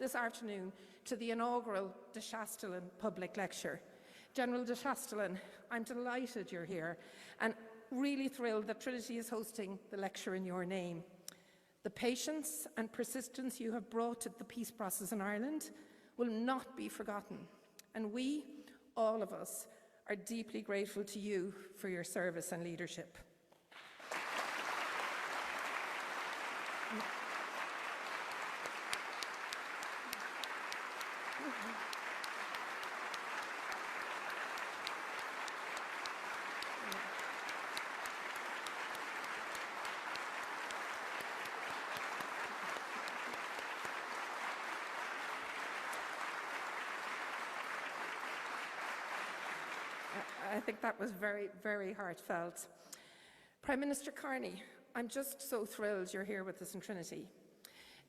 this afternoon to the inaugural De Chastelain public lecture. General De Chastelain, I'm delighted you're here and really thrilled that Trinity is hosting the lecture in your name. The patience and persistence you have brought to the peace process in Ireland will not be forgotten, and we, all of us, are deeply grateful to you for your service and leadership. I think that was very, very heartfelt. Prime Minister Carney, I'm just so thrilled you're here with us in Trinity.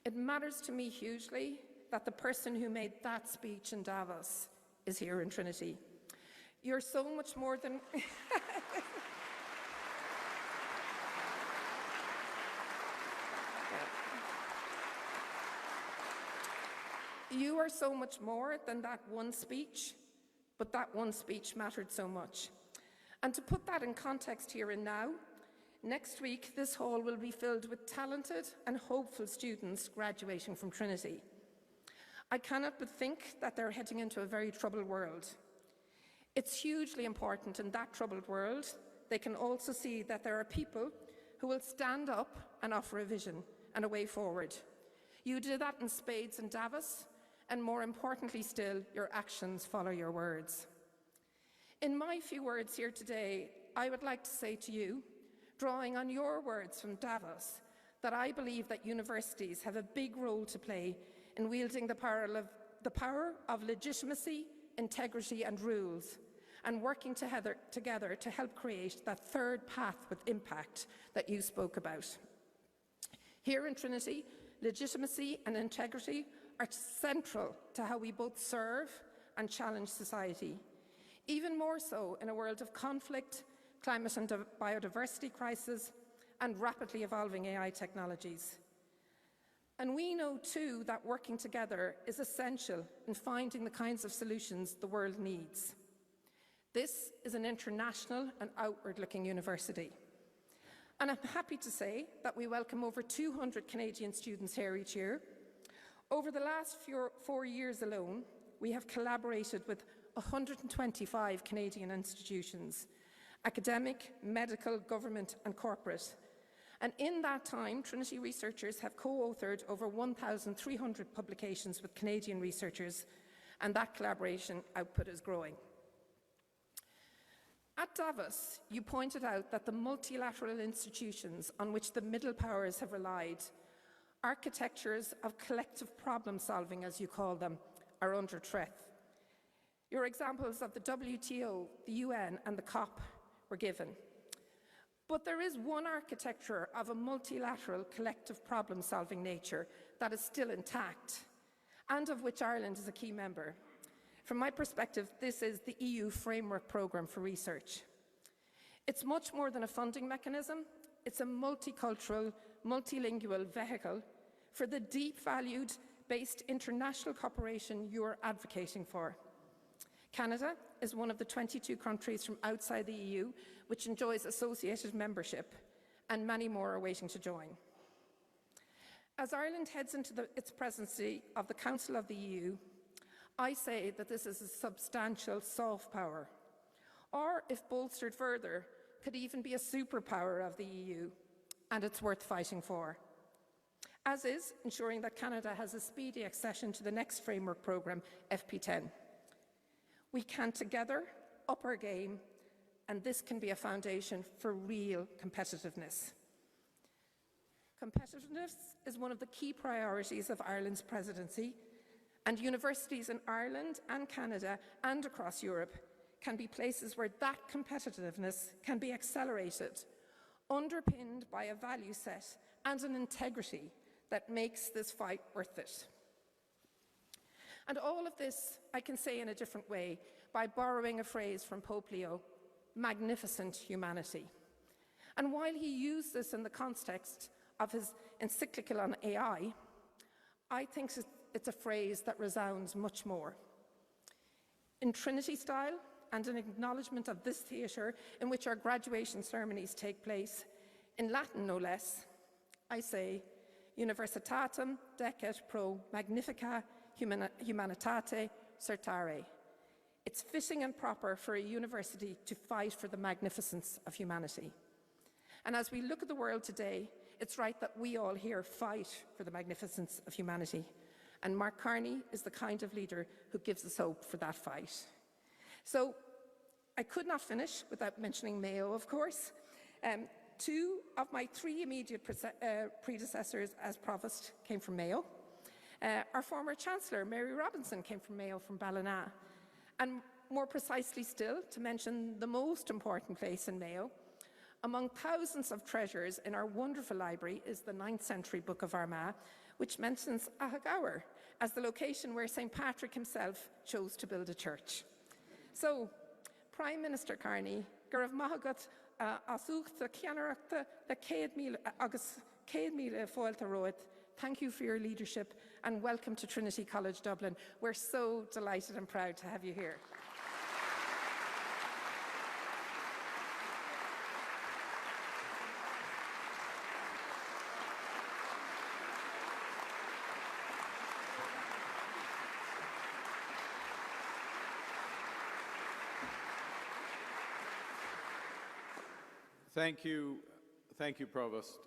It matters to me hugely that the person who made that speech in Davos is here in Trinity. You're so much more than... You are so much more than that one speech, but that one speech mattered so much. And to put that in context here and now, next week this hall will be filled with talented and hopeful students graduating from Trinity. I cannot but think that they're heading into a very troubled world. It's hugely important in that troubled world they can also see that there are people who will stand up and offer a vision and a way forward. You did that in spades in Davos, and more importantly still, your actions follow your words. In my few words here today, I would like to say to you, drawing on your words from Davos, that I believe that universities have a big role to play in wielding the power of legitimacy, integrity and rules, and working together to help create that third path with impact that you spoke about. Here in Trinity, legitimacy and integrity are central to how we both serve and challenge society, even more so in a world of conflict, climate and biodiversity crisis, and rapidly evolving AI technologies. And we know too that working together is essential in finding the kinds of solutions the world needs. This is an international and outward-looking university. And I'm happy to say that we welcome over 200 Canadian students here each year. Over the last 4 years alone, we have collaborated with 125 Canadian institutions, academic, medical, government and corporate. And in that time, Trinity researchers have co-authored over 1,300 publications with Canadian researchers, and that collaboration output is growing. At Davos, you pointed out that the multilateral institutions on which the middle powers have relied, architectures of collective problem solving, as you call them, are under threat. Your examples of the WTO, the UN and the COP were given. But there is one architecture of a multilateral collective problem solving nature that is still intact and of which Ireland is a key member. From my perspective, this is the EU Framework Programme for Research. It's much more than a funding mechanism. It's a multicultural, multilingual vehicle for the deep valued-based international cooperation you are advocating for. Canada is one of the 22 countries from outside the EU which enjoys associated membership, and many more are waiting to join. As Ireland heads into its presidency of the Council of the EU, I say that this is a substantial soft power, or, if bolstered further, could even be a superpower of the EU, and it's worth fighting for. As is ensuring that Canada has a speedy accession to the next framework programme, FP10. We can together up our game, and this can be a foundation for real competitiveness. Competitiveness is one of the key priorities of Ireland's presidency, and universities in Ireland and Canada and across Europe can be places where that competitiveness can be accelerated, underpinned by a value set and an integrity that makes this fight worth it. And all of this I can say in a different way by borrowing a phrase from Pope Leo, magnificent humanity. And while he used this in the context of his encyclical on AI, I think it's a phrase that resounds much more. In Trinity style, and an acknowledgement of this theatre in which our graduation ceremonies take place, in Latin no less, I say, Universitatem decet pro magnifica humanitate certare. It's fitting and proper for a university to fight for the magnificence of humanity. And as we look at the world today, it's right that we all here fight for the magnificence of humanity. And Mark Carney is the kind of leader who gives us hope for that fight. So I could not finish without mentioning Mayo, of course. Two of my three immediate predecessors as provost came from Mayo. Our former Chancellor, Mary Robinson, came from Mayo, from Ballina. And more precisely still, to mention the most important place in Mayo, among thousands of treasures in our wonderful library is the 9th century Book of Armagh, which mentions Ahagaur as the location where St. Patrick himself chose to build a church. So, Prime Minister Carney, gur raibh maithagat asúchta ceannaireachta le 100,000 agus 100,000 fáilte roid. Thank you for your leadership and welcome to Trinity College Dublin. We're so delighted and proud to have you here. Thank you, Provost.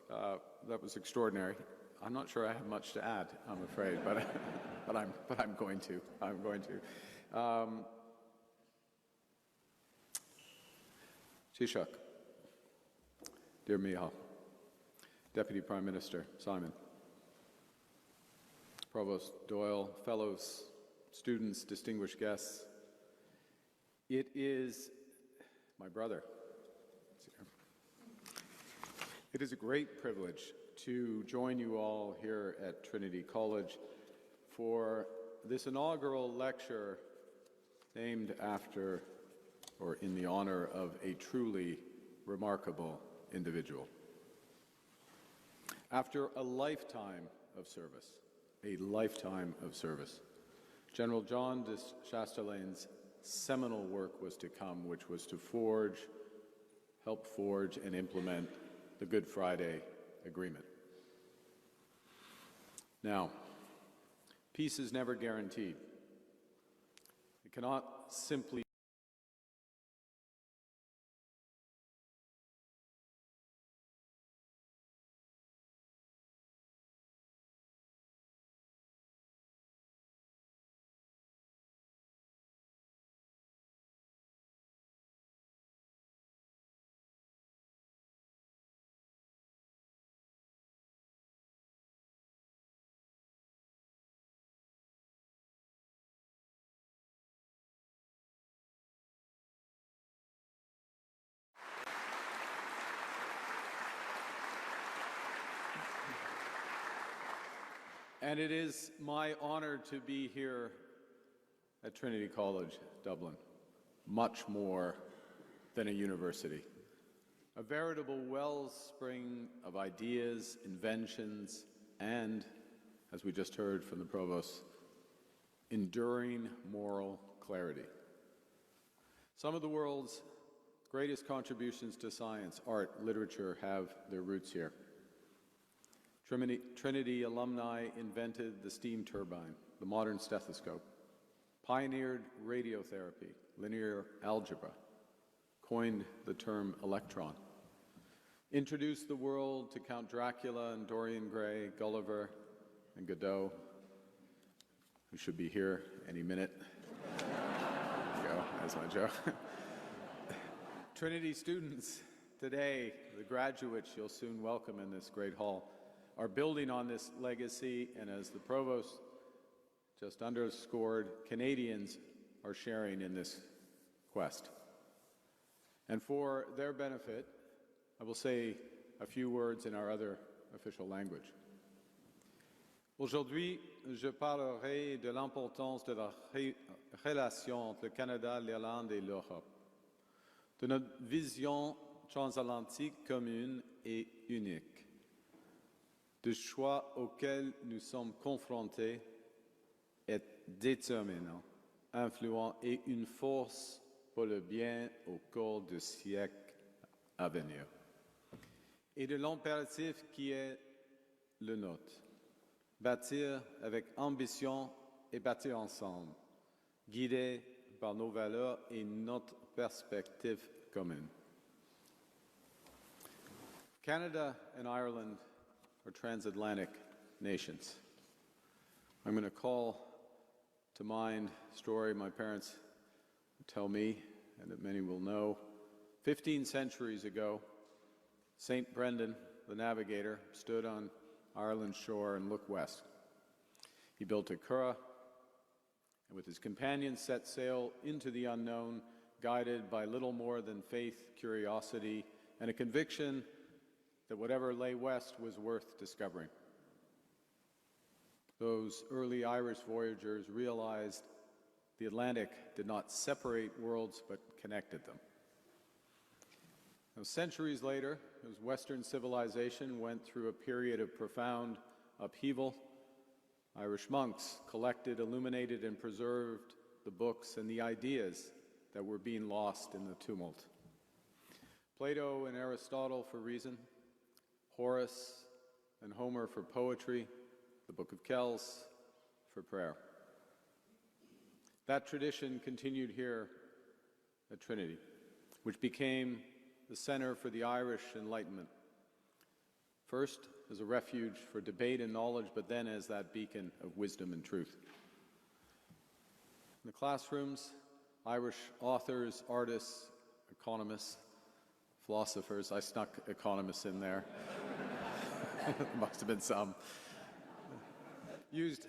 That was extraordinary. I'm not sure I have much to add, I'm afraid, but I'm going to. Taoiseach, dear Micheál, Deputy Prime Minister Simon, Provost Doyle, fellows, students, distinguished guests, it is my brother. It is a great privilege to join you all here at Trinity College for this inaugural lecture named after or in the honor of a truly remarkable individual. After a lifetime of service, General John de Chastelain's seminal work was to come, which was to help forge and implement the Good Friday Agreement. Now, peace is never guaranteed. It cannot simply And it is my honor to be here at Trinity College, Dublin, much more than a university. A veritable wellspring of ideas, inventions, and, as we just heard from the Provost, enduring moral clarity. Some of the world's greatest contributions to science, art, literature have their roots here. Trinity alumni invented the steam turbine, the modern stethoscope, pioneered radiotherapy, linear algebra, coined the term electron, introduced the world to Count Dracula and Dorian Gray, Gulliver and Godot, who should be here any minute. There you go, that's my joke. Trinity students today, the graduates you'll soon welcome in this great hall, are building on this legacy, and as the Provost just underscored, Canadians are sharing in this quest. And for their benefit, I will say a few words in our other official language. Aujourd'hui, je parlerai de l'importance de la relation entre le Canada, l'Irlande et l'Europe, de notre vision transatlantique commune et unique, des choix auxquels nous sommes confrontés est déterminant, influent et une force pour le bien au cours du siècle à venir. Et de l'impératif qui est le nôtre, bâtir avec ambition et bâtir ensemble, guidés par nos valeurs et notre perspective commune. Canada and Ireland are transatlantic nations. I'm going to call to mind a story my parents tell me, and that many will know. 15 centuries ago, St. Brendan, the navigator, stood on Ireland's shore and looked west. He built a curragh, and with his companions set sail into the unknown, guided by little more than faith, curiosity, and a conviction that whatever lay west was worth discovering. Those early Irish voyagers realized the Atlantic did not separate worlds but connected them. Now, centuries later, as Western civilization went through a period of profound upheaval, Irish monks collected, illuminated, and preserved the books and the ideas that were being lost in the tumult. Plato and Aristotle for reason, Horace and Homer for poetry, the Book of Kells for prayer. That tradition continued here at Trinity, which became the center for the Irish Enlightenment. First, as a refuge for debate and knowledge, but then as that beacon of wisdom and truth. In the classrooms, Irish authors, artists, economists, philosophers, I snuck economists in there, there must have been some, used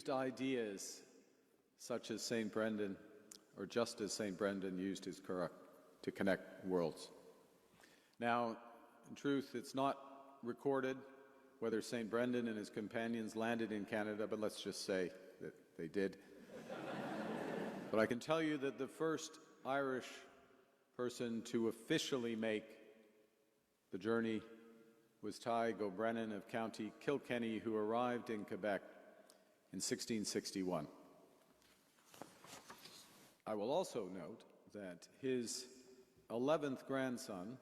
ideas such as St. Brendan, or just as St. Brendan used his curragh to connect worlds. Now, in truth, it's not recorded whether St. Brendan and his companions landed in Canada, but let's just say that they did. But I can tell you that the first Irish person to officially make the journey was Ty Gobrennan of County Kilkenny, who arrived in Quebec in 1661. I will also note that his 11th grandson,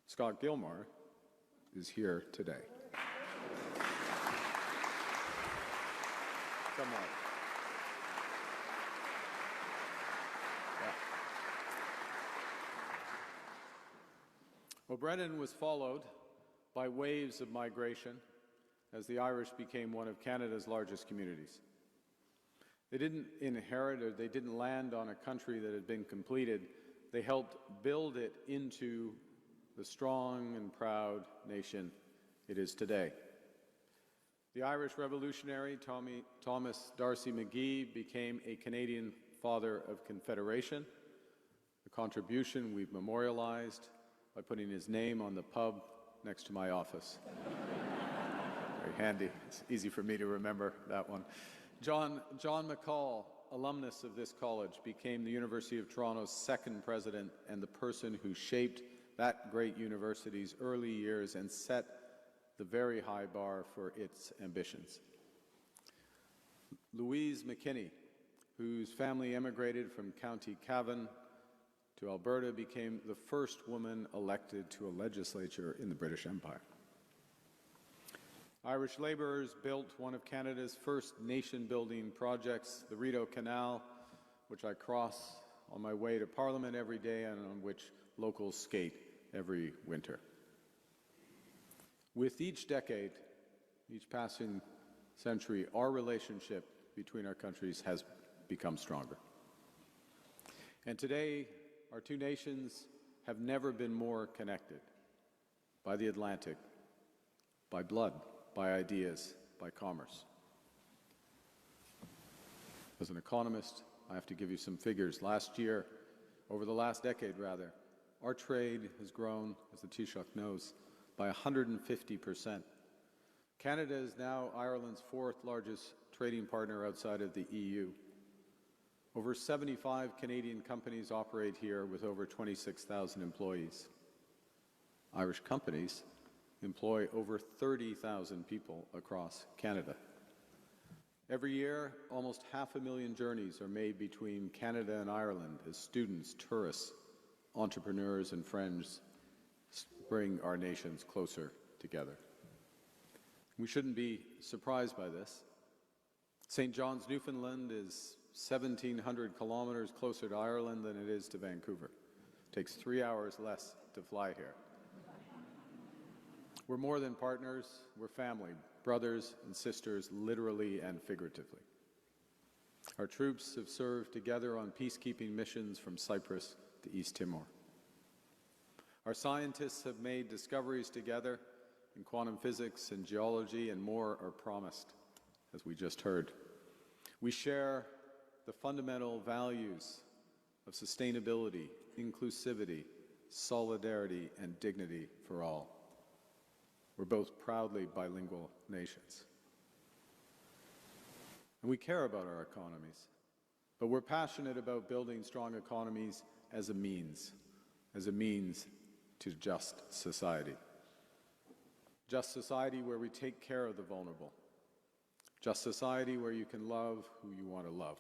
Scott Gilmore, is here today. Come on. Yeah. Well, Brennan was followed by waves of migration as the Irish became one of Canada's largest communities. They didn't inherit or they didn't land on a country that had been completed. They helped build it into the strong and proud nation it is today. The Irish revolutionary Thomas D'Arcy McGee became a Canadian father of Confederation, a contribution we've memorialized by putting his name on the pub next to my office. Very handy. It's easy for me to remember that one. John McCall, alumnus of this college, became the University of Toronto's second president and the person who shaped that great university's early years and set the very high bar for its ambitions. Louise McKinney, whose family emigrated from County Cavan to Alberta, became the first woman elected to a legislature in the British Empire. Irish labourers built one of Canada's first nation-building projects, the Rideau Canal, which I cross on my way to Parliament every day and on which locals skate every winter. With each decade, each passing century, our relationship between our countries has become stronger. And today, our two nations have never been more connected by the Atlantic, by blood, by ideas, by commerce. As an economist, I have to give you some figures. Last year, over the last decade rather, our trade has grown, as the Taoiseach knows, by 150%. Canada is now Ireland's fourth largest trading partner outside of the EU. Over 75 Canadian companies operate here with over 26,000 employees. Irish companies employ over 30,000 people across Canada. Every year, almost 500,000 journeys are made between Canada and Ireland as students, tourists, entrepreneurs, and friends bring our nations closer together. We shouldn't be surprised by this. St. John's, Newfoundland is 1,700 kilometers closer to Ireland than it is to Vancouver. It takes 3 hours less to fly here. We're more than partners, we're family, brothers and sisters, literally and figuratively. Our troops have served together on peacekeeping missions from Cyprus to East Timor. Our scientists have made discoveries together in quantum physics and geology, and more are promised, as we just heard. We share the fundamental values of sustainability, inclusivity, solidarity, and dignity for all. We're both proudly bilingual nations. And we care about our economies, but we're passionate about building strong economies as a means to just society. Just society where we take care of the vulnerable. Just society where you can love who you want to love.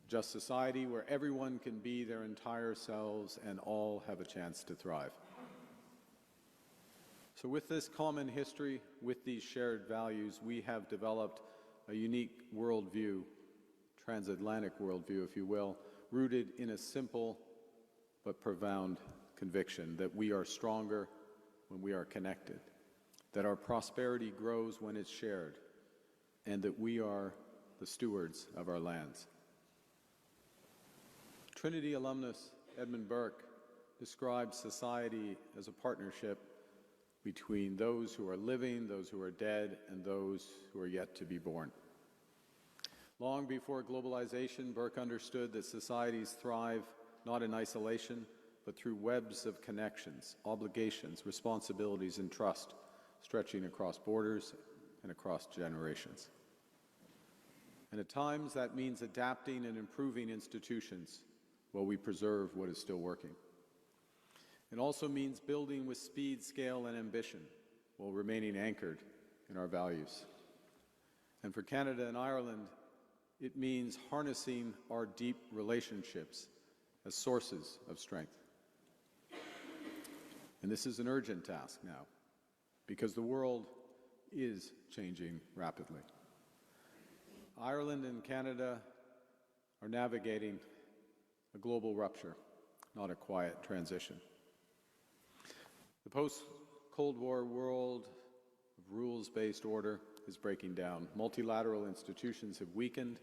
Just society where everyone can be their entire selves and all have a chance to thrive. So with this common history, with these shared values, we have developed a unique worldview, transatlantic worldview, if you will, rooted in a simple but profound conviction that we are stronger when we are connected, that our prosperity grows when it's shared, and that we are the stewards of our lands. Trinity alumnus Edmund Burke describes society as a partnership between those who are living, those who are dead, and those who are yet to be born. Long before globalization, Burke understood that societies thrive not in isolation, but through webs of connections, obligations, responsibilities, and trust, stretching across borders and across generations. And at times, that means adapting and improving institutions while we preserve what is still working. It also means building with speed, scale, and ambition while remaining anchored in our values. And for Canada and Ireland, it means harnessing our deep relationships as sources of strength. And this is an urgent task now, because the world is changing rapidly. Ireland and Canada are navigating a global rupture, not a quiet transition. The post-Cold War world of rules-based order is breaking down. Multilateral institutions have weakened.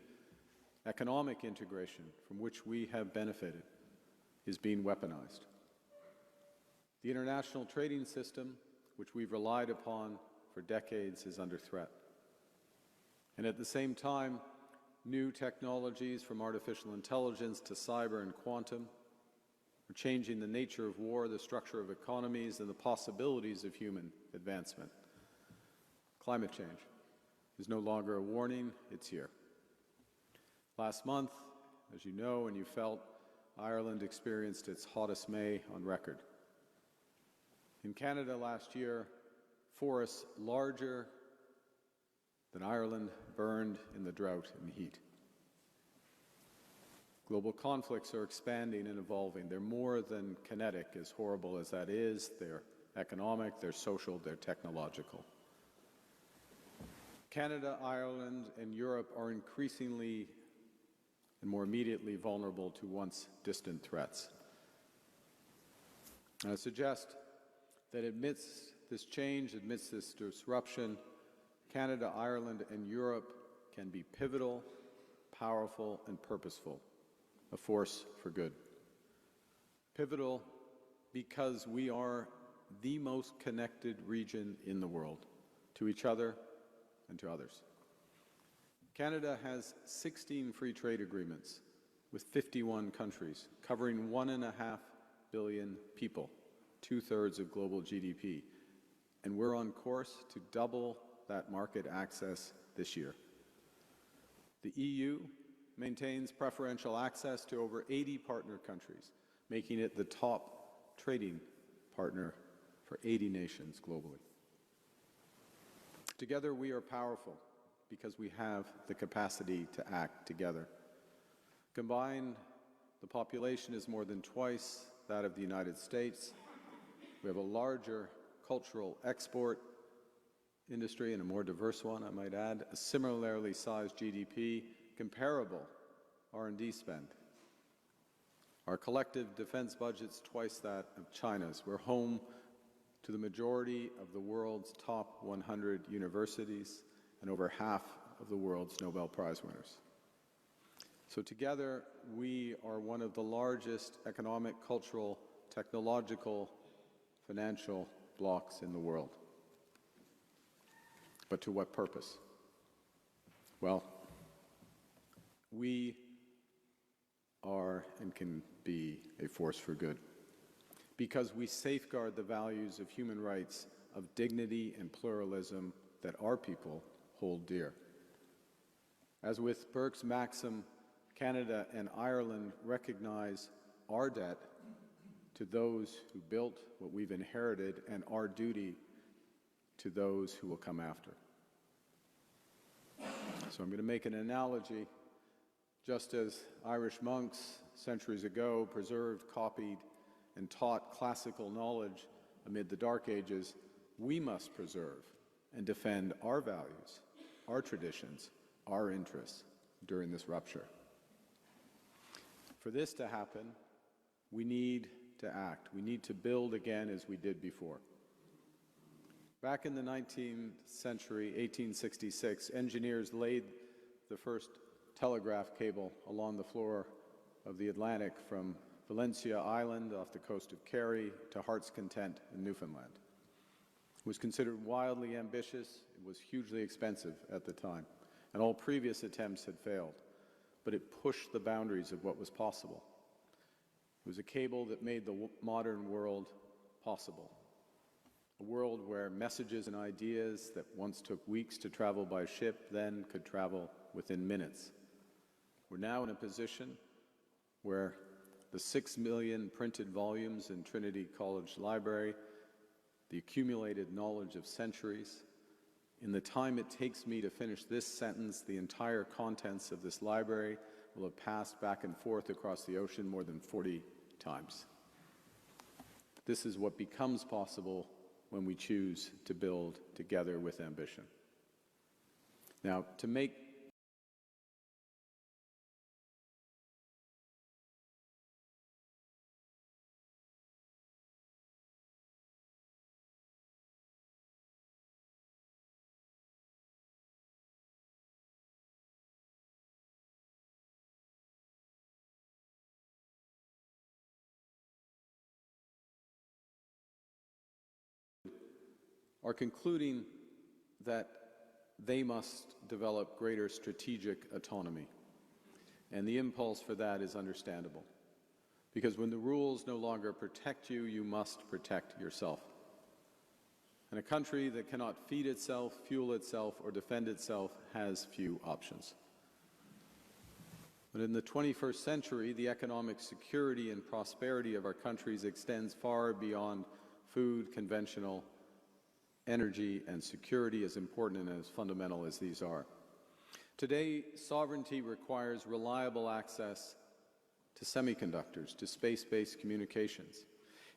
Economic integration, from which we have benefited, is being weaponized. The international trading system, which we've relied upon for decades, is under threat. And at the same time, new technologies from artificial intelligence to cyber and quantum are changing the nature of war, the structure of economies, and the possibilities of human advancement. Climate change is no longer a warning, it's here. Last month, as you know and you felt, Ireland experienced its hottest May on record. In Canada last year, forests larger than Ireland burned in the drought and heat. Global conflicts are expanding and evolving. They're more than kinetic, as horrible as that is. They're economic, they're social, they're technological. Canada, Ireland, and Europe are increasingly and more immediately vulnerable to once distant threats. And I suggest that amidst this change, amidst this disruption, Canada, Ireland, and Europe can be pivotal, powerful, and purposeful, a force for good. Pivotal because we are the most connected region in the world, to each other and to others. Canada has 16 free trade agreements with 51 countries, covering 1.5 billion people, 2/3 of global GDP, and we're on course to double that market access this year. The EU maintains preferential access to over 80 partner countries, making it the top trading partner for 80 nations globally. Together we are powerful, because we have the capacity to act together. Combined, the population is more than twice that of the United States. We have a larger cultural export industry and a more diverse one, I might add, a similarly sized GDP, comparable R&D spend. Our collective defense budget's twice that of China's. We're home to the majority of the world's top 100 universities and over half of the world's Nobel Prize winners. So together, we are one of the largest economic, cultural, technological, financial blocs in the world. But to what purpose? Well, we are and can be a force for good because we safeguard the values of human rights, of dignity and pluralism that our people hold dear. As with Burke's maxim, Canada and Ireland recognize our debt to those who built what we've inherited and our duty to those who will come after. So I'm going to make an analogy. Just as Irish monks centuries ago preserved, copied, and taught classical knowledge amid the Dark Ages, we must preserve and defend our values, our traditions, our interests during this rupture. For this to happen, we need to act. We need to build again as we did before. Back in the 19th century, 1866, engineers laid the first telegraph cable along the floor of the Atlantic from Valentia Island off the coast of Kerry to Heart's Content in Newfoundland. It was considered wildly ambitious, it was hugely expensive at the time, and all previous attempts had failed, but it pushed the boundaries of what was possible. It was a cable that made the modern world possible, a world where messages and ideas that once took weeks to travel by ship then could travel within minutes. We're now in a position where the 6 million printed volumes in Trinity College Library, the accumulated knowledge of centuries, in the time it takes me to finish this sentence, the entire contents of this library will have passed back and forth across the ocean more than 40 times. This is what becomes possible when we choose to build together with ambition. Now, to make are concluding that they must develop greater strategic autonomy. And the impulse for that is understandable. Because when the rules no longer protect you, you must protect yourself. And a country that cannot feed itself, fuel itself, or defend itself has few options. But in the 21st century, the economic security and prosperity of our countries extends far beyond food, conventional energy, and security, as important and as fundamental as these are. Today, sovereignty requires reliable access to semiconductors, to space-based communications.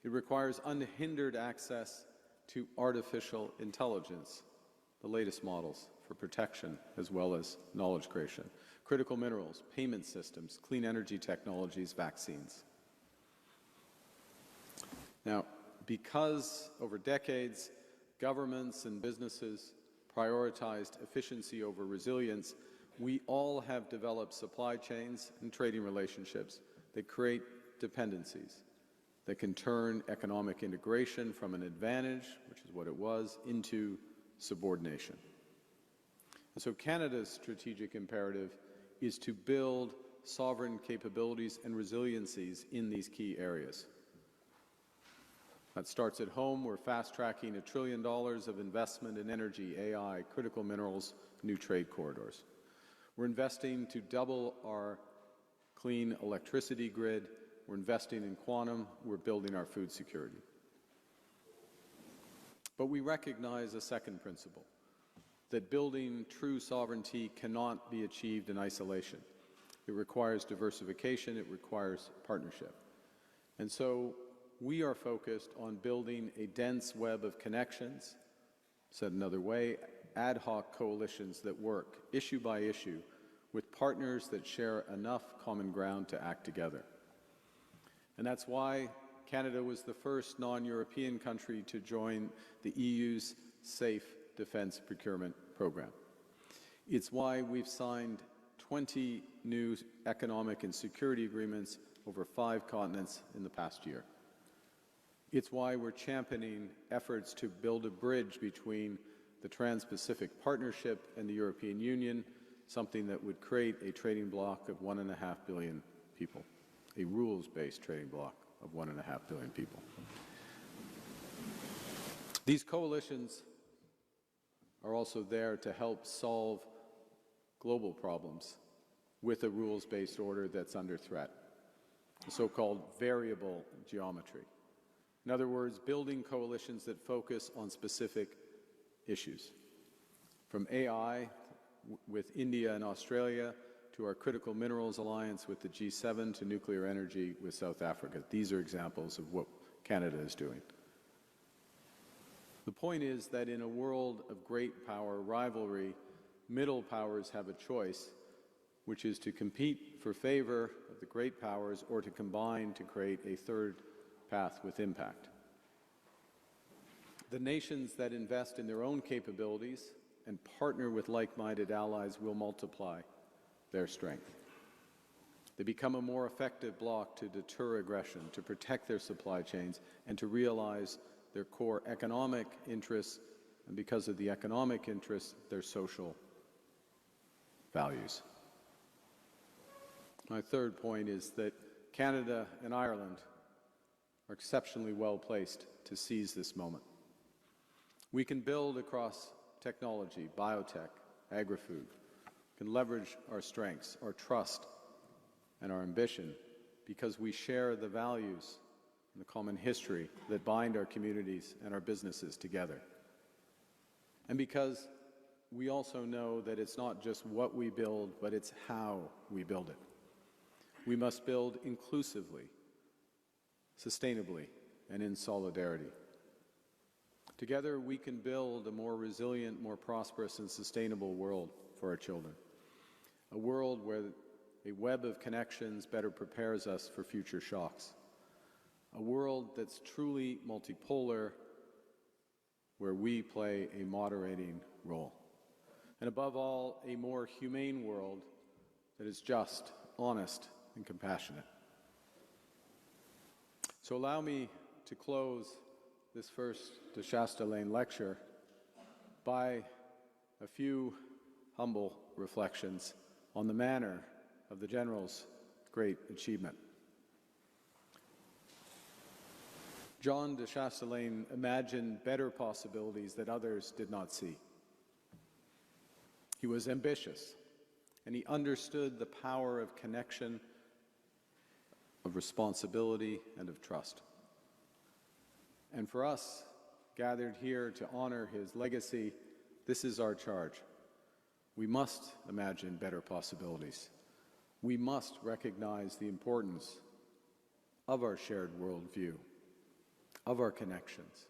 It requires unhindered access to artificial intelligence, the latest models for protection as well as knowledge creation, critical minerals, payment systems, clean energy technologies, vaccines. Now, because over decades, governments and businesses prioritized efficiency over resilience, we all have developed supply chains and trading relationships that create dependencies that can turn economic integration from an advantage, which is what it was, into subordination. And so Canada's strategic imperative is to build sovereign capabilities and resiliencies in these key areas. That starts at home. We're fast-tracking $1 trillion of investment in energy, AI, critical minerals, new trade corridors. We're investing to double our clean electricity grid. We're investing in quantum. We're building our food security. But we recognize a second principle. that building true sovereignty cannot be achieved in isolation. It requires diversification, it requires partnership. And so we are focused on building a dense web of connections, said another way, ad hoc coalitions that work issue by issue with partners that share enough common ground to act together. And that's why Canada was the first non-European country to join the EU's Safe Defence Procurement Program. It's why we've signed 20 new economic and security agreements over 5 continents in the past year. It's why we're championing efforts to build a bridge between the Trans-Pacific Partnership and the European Union, something that would create a trading bloc of 1.5 billion people, a rules-based trading bloc of 1.5 billion people. These coalitions are also there to help solve global problems with a rules-based order that's under threat, the so-called variable geometry. In other words, building coalitions that focus on specific issues, from AI with India and Australia to our critical minerals alliance with the G7 to nuclear energy with South Africa. These are examples of what Canada is doing. The point is that in a world of great power rivalry, middle powers have a choice, which is to compete for favor of the great powers or to combine to create a third path with impact. The nations that invest in their own capabilities and partner with like-minded allies will multiply their strength. They become a more effective bloc to deter aggression, to protect their supply chains, and to realize their core economic interests, and because of the economic interests, their social values. My third point is that Canada and Ireland are exceptionally well placed to seize this moment. We can build across technology, biotech, agri-food, can leverage our strengths, our trust, and our ambition because we share the values and the common history that bind our communities and our businesses together. And because we also know that it's not just what we build, but it's how we build it. We must build inclusively, sustainably, and in solidarity. Together, we can build a more resilient, more prosperous, and sustainable world for our children. A world where a web of connections better prepares us for future shocks. A world that's truly multipolar, where we play a moderating role. And above all, a more humane world that is just, honest, and compassionate. So allow me to close this first de Chastelain lecture by a few humble reflections on the manner of the General's great achievement. John de Chastelain imagined better possibilities that others did not see. He was ambitious, and he understood the power of connection, of responsibility, and of trust. And for us, gathered here to honor his legacy, this is our charge. We must imagine better possibilities. We must recognize the importance of our shared worldview, of our connections.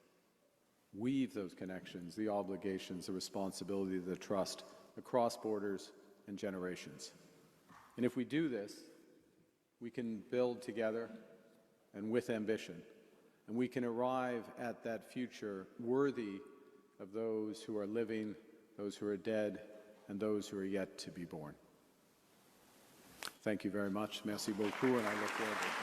Weave those connections, the obligations, the responsibility, the trust across borders and generations. And if we do this, we can build together and with ambition. And we can arrive at that future worthy of those who are living, those who are dead, and those who are yet to be born. Thank you very much. Merci beaucoup, and I look forward to it.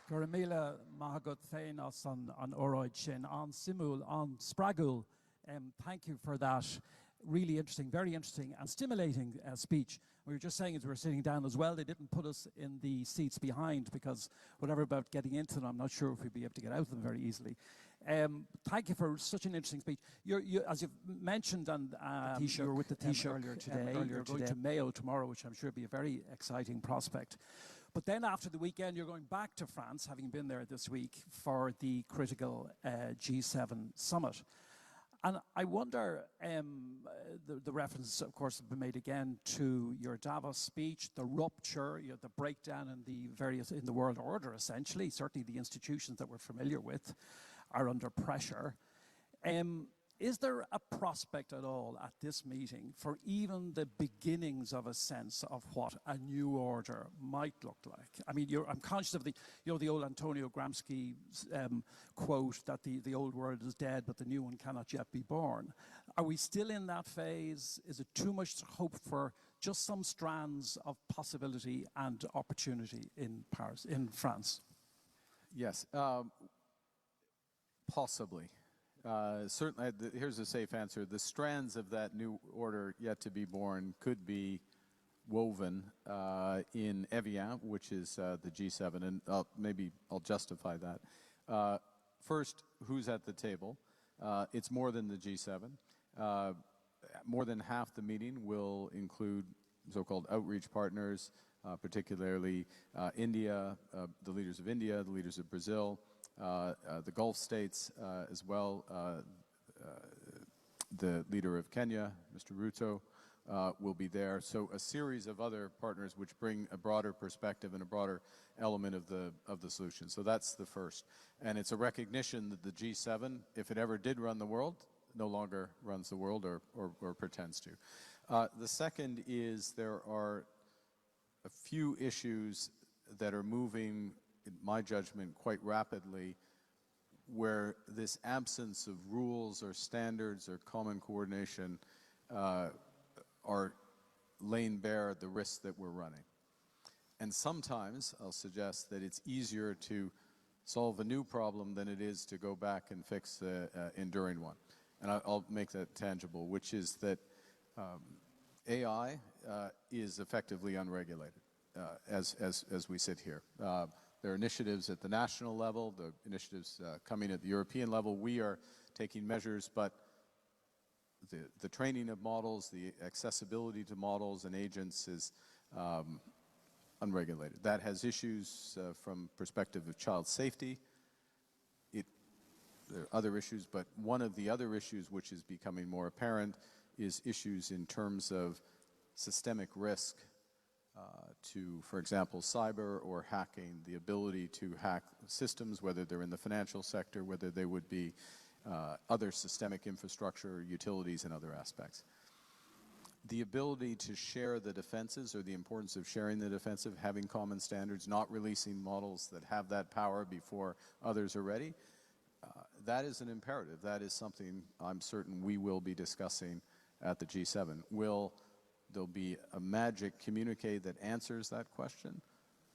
Goramila Mahagut Thainos on Oroid Shin, on Simul, on Spragul. Thank you for that. Really interesting, very interesting and stimulating speech. We were just saying as we were sitting down as well, they didn't put us in the seats behind because whatever about getting into them, I'm not sure if we'd be able to get out of them very easily. Thank you for such an interesting speech. As you've mentioned, and you were with the Taoiseach earlier today. You're going to Mayo tomorrow, which I'm sure will be a very exciting prospect. But then after the weekend, you're going back to France, having been there this week, for the critical G7 summit. And I wonder, the reference, of course, has been made again to your Davos speech, the rupture, the breakdown in the world order, essentially. Certainly the institutions that we're familiar with are under pressure. Is there a prospect at all at this meeting for even the beginnings of a sense of what a new order might look like? I mean, I'm conscious of the old Antonio Gramsci quote that the old world is dead, but the new one cannot yet be born. Are we still in that phase? Is it too much to hope for just some strands of possibility and opportunity in France? Yes, possibly. Certainly, here's a safe answer. The strands of that new order yet to be born could be woven in Evian, which is the G7, and maybe I'll justify that. First, who's at the table? It's more than the G7. More than half the meeting will include so-called outreach partners, particularly India, the leaders of India, the leaders of Brazil, the Gulf states as well. The leader of Kenya, Mr. Ruto, will be there. So a series of other partners which bring a broader perspective and a broader element of the solution. So that's the first. And it's a recognition that the G7, if it ever did run the world, no longer runs the world or pretends to. The second is there are a few issues that are moving, in my judgment, quite rapidly, where this absence of rules or standards or common coordination are laying bare the risks that we're running. And sometimes I'll suggest that it's easier to solve a new problem than it is to go back and fix the enduring one. And I'll make that tangible, which is that AI is effectively unregulated as we sit here. There are initiatives at the national level, the initiatives coming at the European level. We are taking measures, but the training of models, the accessibility to models and agents is unregulated. That has issues from perspective of child safety. There are other issues, but one of the other issues which is becoming more apparent is issues in terms of systemic risk to, for example, cyber or hacking, the ability to hack systems, whether they're in the financial sector, whether they would be other systemic infrastructure, utilities, and other aspects. The ability to share the defenses, or the importance of sharing the defensive, having common standards, not releasing models that have that power before others are ready, that is an imperative. That is something I'm certain we will be discussing at the G7. Will there be a magic communique that answers that question?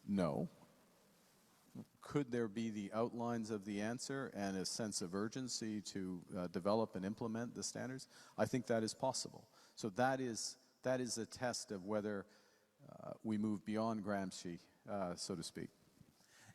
No. Could there be the outlines of the answer and a sense of urgency to develop and implement the standards? I think that is possible. So that is a test of whether we move beyond Gramsci, so to speak.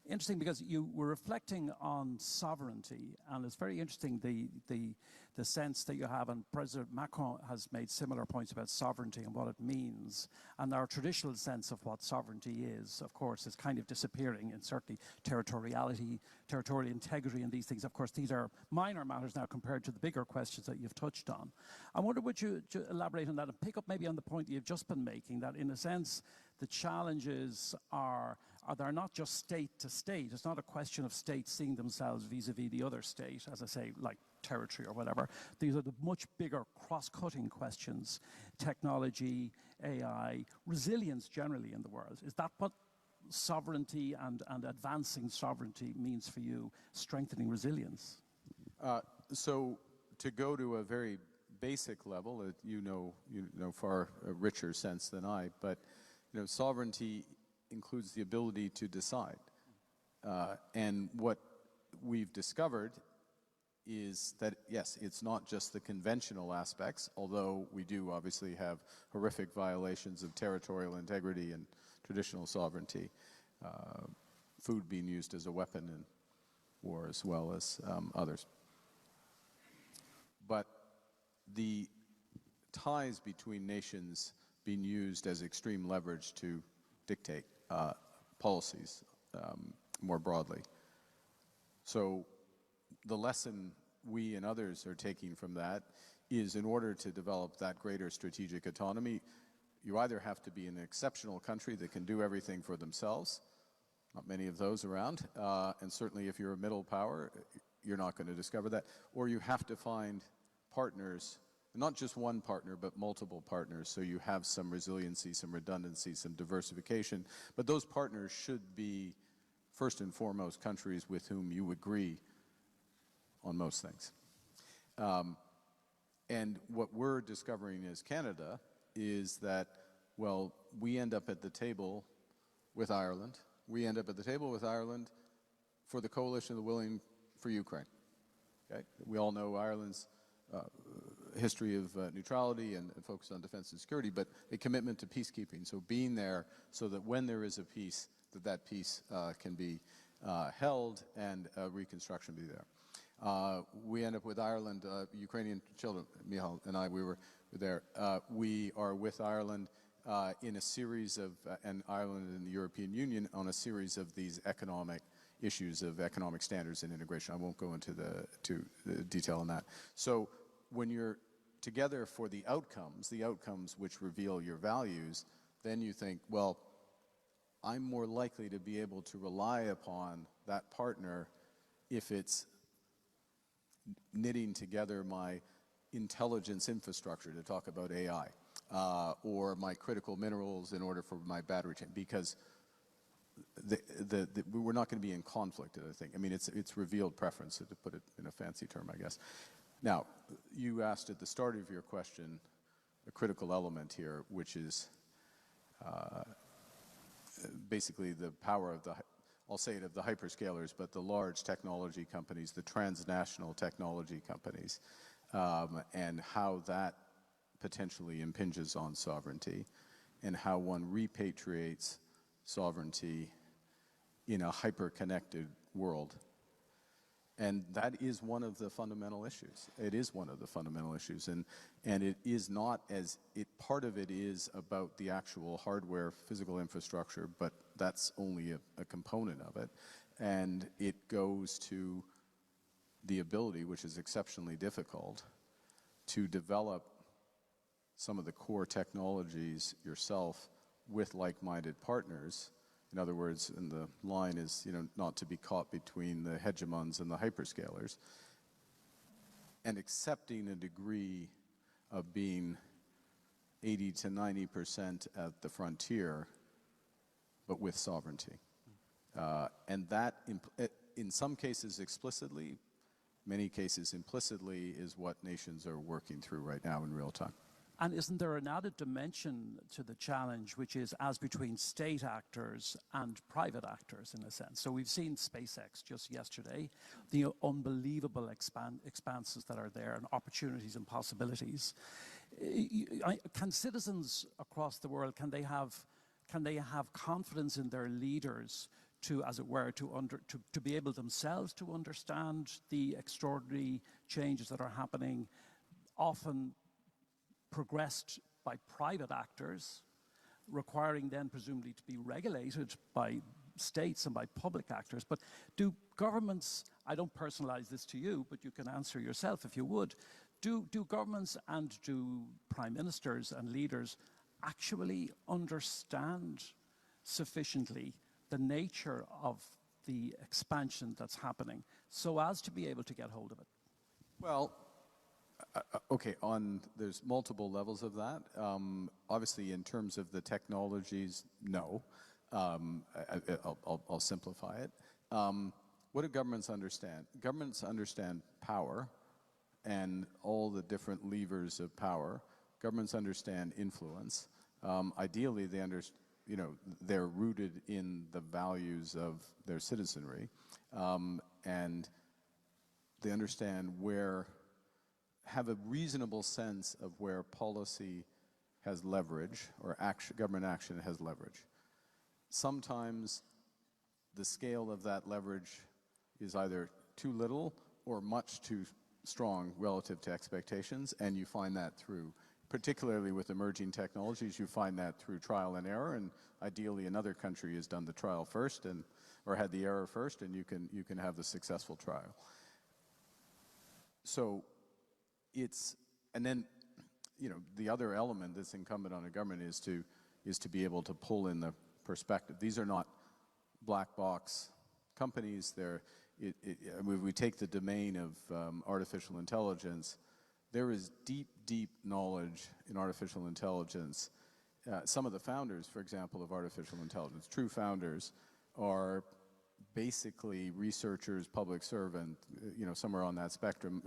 Interesting, because you were reflecting on sovereignty, and it's very interesting the sense that you have, and President Macron has made similar points about sovereignty and what it means. And our traditional sense of what sovereignty is, of course, is kind of disappearing, and certainly territoriality, territorial integrity, and these things. Of course, these are minor matters now compared to the bigger questions that you've touched on. I wonder, would you elaborate on that and pick up maybe on the point that you've just been making, that in a sense, the challenges are they're not just state to state. It's not a question of states seeing themselves vis-a-vis the other state, as I say, like territory or whatever. These are the much bigger cross-cutting questions: technology, AI, resilience generally in the world. Is that what sovereignty and advancing sovereignty means for you, strengthening resilience? So to go to a very basic level, you know far a richer sense than I, but sovereignty includes the ability to decide. And what we've discovered is that, yes, it's not just the conventional aspects, although we do obviously have horrific violations of territorial integrity and traditional sovereignty, food being used as a weapon in war as well as others. But the ties between nations being used as extreme leverage to dictate policies more broadly. So the lesson we and others are taking from that is, in order to develop that greater strategic autonomy, you either have to be an exceptional country that can do everything for themselves, not many of those around, and certainly if you're a middle power, you're not going to discover that, or you have to find partners, not just one partner, but multiple partners, so you have some resiliency, some redundancy, some diversification, but those partners should be first and foremost countries with whom you agree on most things. And what we're discovering as Canada is that, well, we end up at the table with Ireland. We end up at the table with Ireland for the coalition of the willing for Ukraine. Okay? We all know Ireland's history of neutrality and focus on defense and security, but a commitment to peacekeeping. So being there so that when there is a peace, that peace can be held and reconstruction be there. We end up with Ireland, Ukrainian children, Michal and I, we were there. We are with Ireland in a series of, and Ireland and the European Union on a series of these economic issues of economic standards and integration. I won't go into the detail on that. So when you're together for the outcomes which reveal your values, then you think, well, I'm more likely to be able to rely upon that partner if it's knitting together my intelligence infrastructure, to talk about AI, or my critical minerals in order for my battery chain, because we're not going to be in conflict, I think. I mean, it's revealed preference, to put it in a fancy term, I guess. Now, you asked at the start of your question a critical element here, which is basically the power of I'll say it, of the hyperscalers, but the large technology companies, the transnational technology companies, and how that potentially impinges on sovereignty, and how one repatriates sovereignty in a hyper-connected world. And that is one of the fundamental issues. It is one of the fundamental issues. And it is not part of it is about the actual hardware, physical infrastructure, but that's only a component of it. And it goes to the ability, which is exceptionally difficult, to develop some of the core technologies yourself with like-minded partners. In other words, and the line is, not to be caught between the hegemons and the hyperscalers, and accepting a degree of being 80 to 90% at the frontier, but with sovereignty. And that, in some cases explicitly, many cases implicitly, is what nations are working through right now in real time. And isn't there an added dimension to the challenge, which is as between state actors and private actors, in a sense? So we've seen SpaceX just yesterday, the unbelievable expanses that are there, and opportunities and possibilities. Can citizens across the world, can they have confidence in their leaders to, as it were, to be able themselves to understand the extraordinary changes that are happening, often progressed by private actors, requiring then presumably to be regulated by states and by public actors? But do governments, I don't personalize this to you, but you can answer yourself if you would, do governments and do prime ministers and leaders actually understand sufficiently the nature of the expansion that's happening so as to be able to get hold of it? Well, okay, there's multiple levels of that. Obviously, in terms of the technologies, no. I'll simplify it. What do governments understand? Governments understand power and all the different levers of power. Governments understand influence. Ideally, they're rooted in the values of their citizenry, and they understand have a reasonable sense of where policy has leverage or government action has leverage. Sometimes the scale of that leverage is either too little or much too strong relative to expectations, and you find that through, particularly with emerging technologies, you find that through trial and error, and ideally another country has done the trial first or had the error first, and you can have the successful trial. So and then, the other element that's incumbent on a government is to be able to pull in the perspective. These are not black box companies. We take the domain of artificial intelligence. There is deep, deep knowledge in artificial intelligence. Some of the founders, for example, of artificial intelligence, true founders, are basically researchers, public servant, somewhere on that spectrum,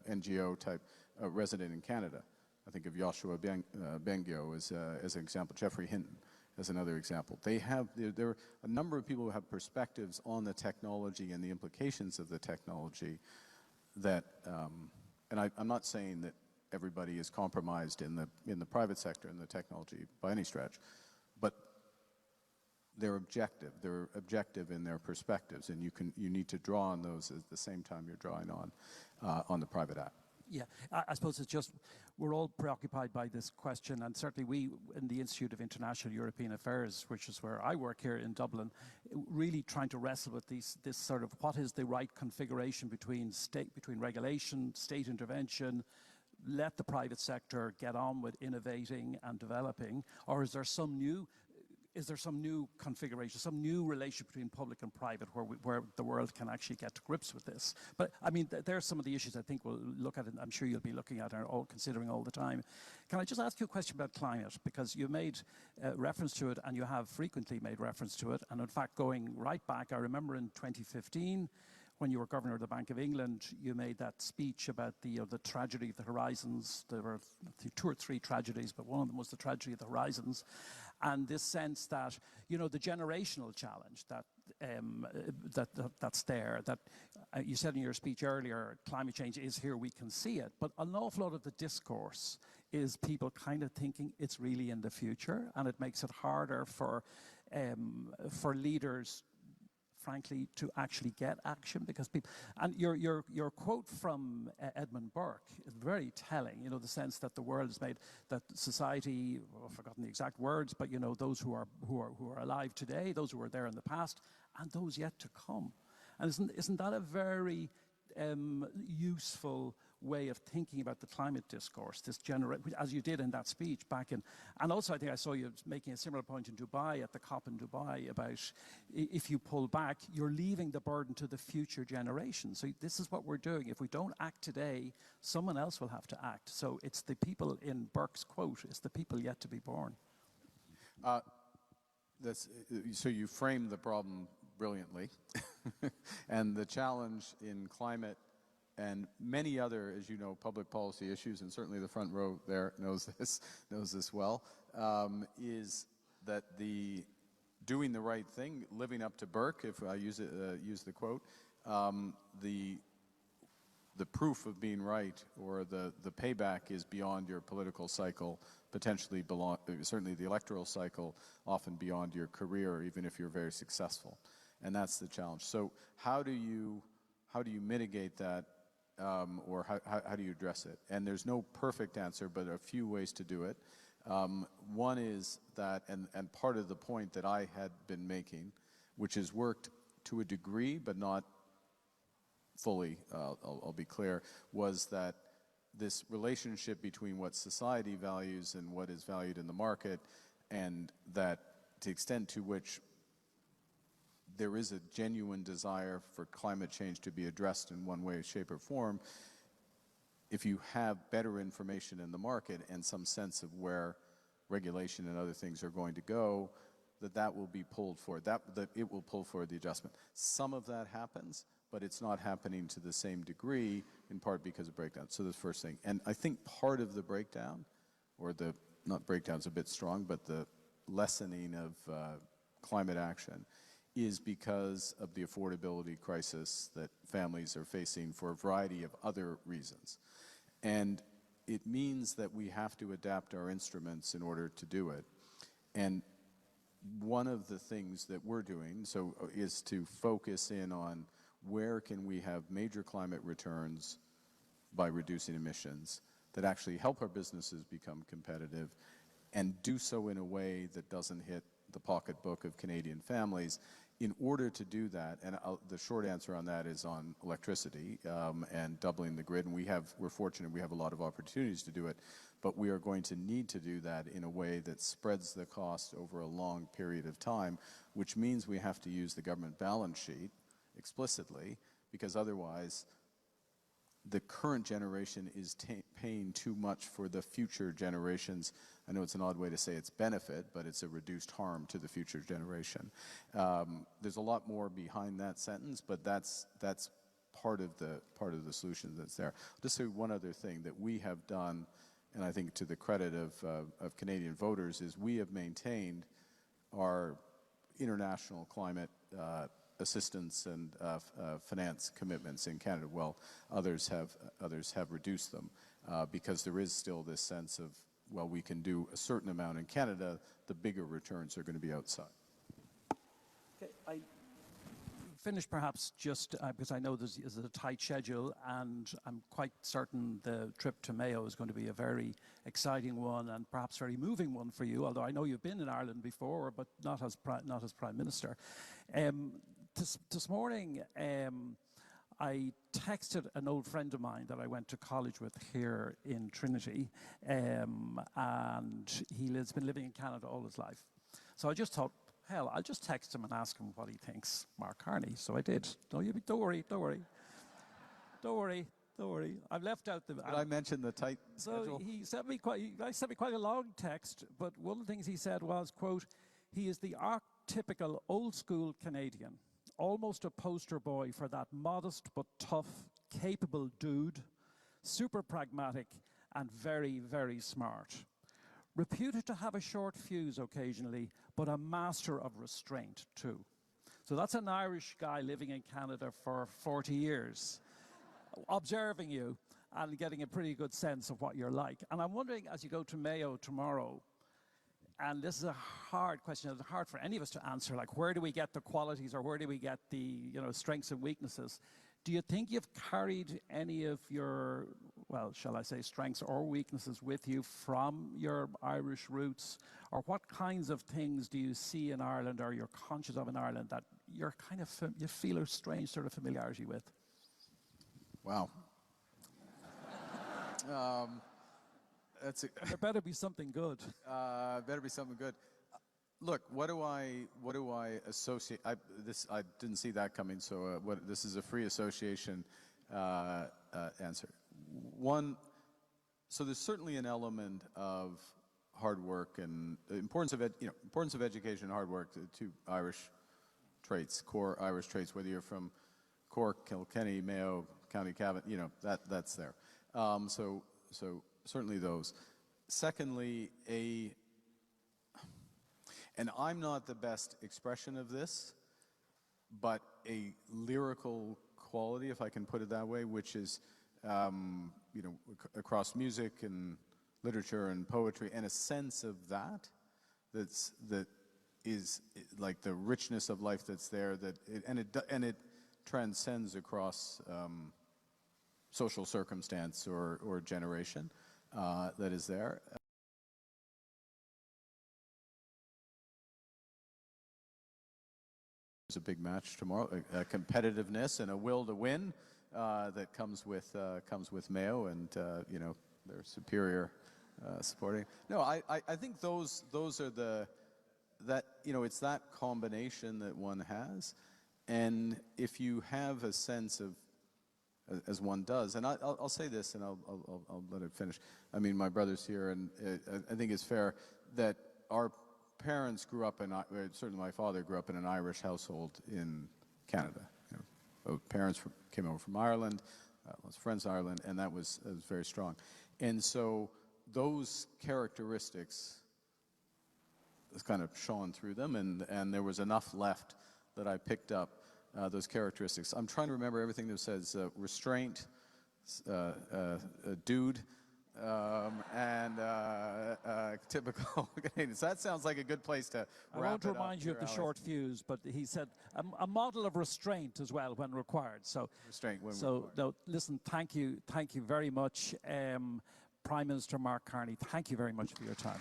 NGO type, resident in Canada. I think of Joshua Bengio as an example, Geoffrey Hinton as another example. There are a number of people who have perspectives on the technology and the implications of the technology that, and I'm not saying that everybody is compromised in the private sector in the technology by any stretch, but they're objective in their perspectives, and you need to draw on those at the same time you're drawing on the private act. Yeah, I suppose it's just, we're all preoccupied by this question, and certainly we in the Institute of International European Affairs, which is where I work here in Dublin, really trying to wrestle with this sort of what is the right configuration between regulation, state intervention, let the private sector get on with innovating and developing, or is there some new configuration, some new relationship between public and private where the world can actually get to grips with this? But I mean, there are some of the issues I think we'll look at, and I'm sure you'll be looking at and all considering all the time. Can I just ask you a question about climate? Because you made reference to it, and you have frequently made reference to it. And in fact, going right back, I remember in 2015, when you were Governor of the Bank of England, you made that speech about the tragedy of the horizons. There were 2 or 3 tragedies, but one of them was the tragedy of the horizons. And this sense that, the generational challenge that's there, that you said in your speech earlier, climate change is here, we can see it. But an awful lot of the discourse is people kind of thinking it's really in the future, and it makes it harder for leaders, frankly, to actually get action, because people, and your quote from Edmund Burke is very telling, the sense that the world is made, that society, I've forgotten the exact words, but those who are alive today, those who were there in the past, and those yet to come. And isn't that a very useful way of thinking about the climate discourse, as you did in that speech back in, and also I think I saw you making a similar point in Dubai, at the COP in Dubai, about if you pull back, you're leaving the burden to the future generation. So this is what we're doing. If we don't act today, someone else will have to act. So it's the people, in Burke's quote, it's the people yet to be born. So you framed the problem brilliantly. And the challenge in climate and many other, as you know, public policy issues, and certainly the front row there knows this well, is that doing the right thing, living up to Burke, if I use the quote, the proof of being right, or the payback, is beyond your political cycle, potentially certainly the electoral cycle, often beyond your career, even if you're very successful. And that's the challenge. So how do you mitigate that, or how do you address it? And there's no perfect answer, but a few ways to do it. One is that, and part of the point that I had been making, which has worked to a degree, but not fully, I'll be clear, was that this relationship between what society values and what is valued in the market, and that to the extent to which there is a genuine desire for climate change to be addressed in one way, shape, or form, if you have better information in the market and some sense of where regulation and other things are going to go, that will be pulled forward, that it will pull forward the adjustment. Some of that happens, but it's not happening to the same degree, in part because of breakdown. So the first thing. And I think part of the breakdown, or not breakdown's a bit strong, but the lessening of climate action, is because of the affordability crisis that families are facing for a variety of other reasons. And it means that we have to adapt our instruments in order to do it. And one of the things that we're doing is to focus in on where can we have major climate returns by reducing emissions that actually help our businesses become competitive and do so in a way that doesn't hit the pocketbook of Canadian families. In order to do that, and the short answer on that is on electricity and doubling the grid, and we're fortunate we have a lot of opportunities to do it, but we are going to need to do that in a way that spreads the cost over a long period of time, which means we have to use the government balance sheet explicitly, because otherwise the current generation is paying too much for the future generations. I know it's an odd way to say it's benefit, but it's a reduced harm to the future generation. There's a lot more behind that sentence, but that's part of the solution that's there. Just say one other thing that we have done, and I think to the credit of Canadian voters, is we have maintained our international climate assistance and finance commitments in Canada. Well, others have reduced them because there is still this sense of, well, we can do a certain amount in Canada, the bigger returns are going to be outside. Okay, I finish perhaps just because I know this is a tight schedule, and I'm quite certain the trip to Mayo is going to be a very exciting one and perhaps very moving one for you, although I know you've been in Ireland before, but not as Prime Minister. This morning, I texted an old friend of mine that I went to college with here in Trinity, and he's been living in Canada all his life. So I just thought, hell, I'll just text him and ask him what he thinks, Mark Carney. So I did. Don't worry. I've left out the... Did I mention the tight schedule? So he sent me quite a long text, but one of the things he said was, quote, he is the archetypical old-school Canadian, almost a poster boy for that modest but tough, capable dude, super pragmatic and very, very smart. Reputed to have a short fuse occasionally, but a master of restraint too. So that's an Irish guy living in Canada for 40 years, observing you and getting a pretty good sense of what you're like. And I'm wondering, as you go to Mayo tomorrow, and this is a hard question, it's hard for any of us to answer, like where do we get the qualities or where do we get the strengths and weaknesses? Do you think you've carried any of your, well, shall I say, strengths or weaknesses with you from your Irish roots? Or what kinds of things do you see in Ireland or you're conscious of in Ireland that you're kind of, you feel a strange sort of familiarity with? Wow. There better be something good. Better be something good. Look, what do I associate? I didn't see that coming. So this is a free association answer. One. So there's certainly an element of hard work and the importance of education and hard work. Two Irish traits, core Irish traits. Whether you're from Cork, Kilkenny, Mayo, County Cavan, that's there. So certainly those. Secondly, and I'm not the best expression of this, but a lyrical quality, if I can put it that way, which is, across music and literature and poetry, and a sense of that is like the richness of life that's there, and it transcends across social circumstance or generation that is there. There's a big match tomorrow, a competitiveness and a will to win that comes with Mayo and their superior supporting. No, I think those are it's that combination that one has, and if you have a sense of, as one does, and I'll say this, and I'll let it finish. I mean, my brother's here, and I think it's fair that our parents grew up certainly my father grew up in an Irish household in Canada. Both parents came over from Ireland, lots of friends in Ireland, and that was very strong. And so those characteristics kind of shone through them, and there was enough left that I picked up those characteristics. I'm trying to remember everything that says restraint, dude, and typical Canadians. That sounds like a good place to I wrap won't it up remind you here, of the Alex. short fuse, but he said a model of restraint as well when required. So, Restraint when so required. no, listen, thank you very much, Prime Minister Mark Carney. Thank you very much for your time.